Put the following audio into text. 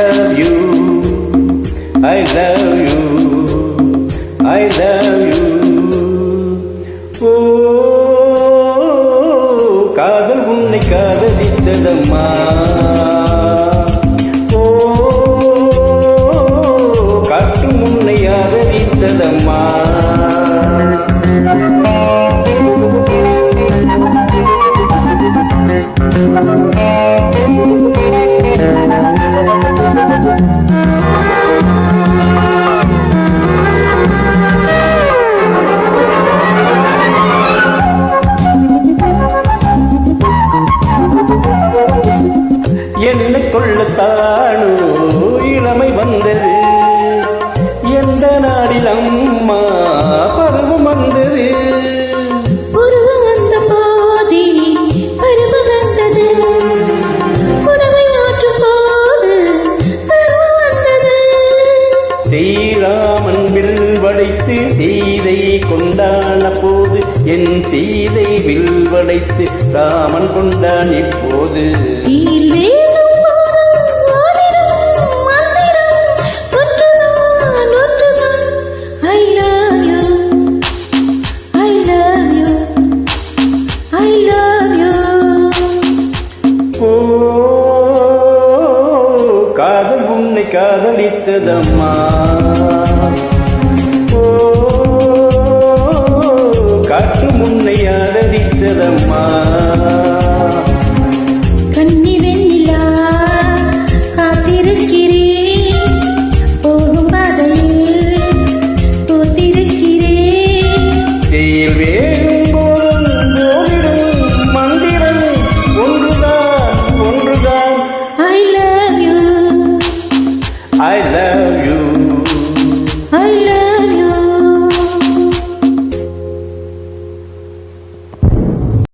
love you, I love you, I love you. காதல் உன்னை காதலித்ததம்மா, காட்டும் உன்னை ஆதரித்ததம்மா. என்னை கொள்ளத்தானோ இளமை வந்தது, எந்த நாடில் அம்மா பருவம் வந்தது. உருவம் வந்த போதி பருவம் வந்தது, உணவை மாற்றும் போது பருவம் வந்தது. ஸ்ரீராமன் வில் வளைத்து சீதை கொண்டான போது, என் சீதை வில் வளைத்து ராமன் கொண்டான் இப்போது. காதல் உன்னை காதலித்ததம்மா, காட்டும் உன்னை ஆதரித்ததம்மா. கன்னி வெண்ணிலா காத்திருக்கிறேன், போகும் பாதையில் பூத்திருக்கிறேன். செயல் வேறும் போதும் ஓடிடும் மந்திரம் ஒன்றுதான், ஒன்றுதான். I love you, I love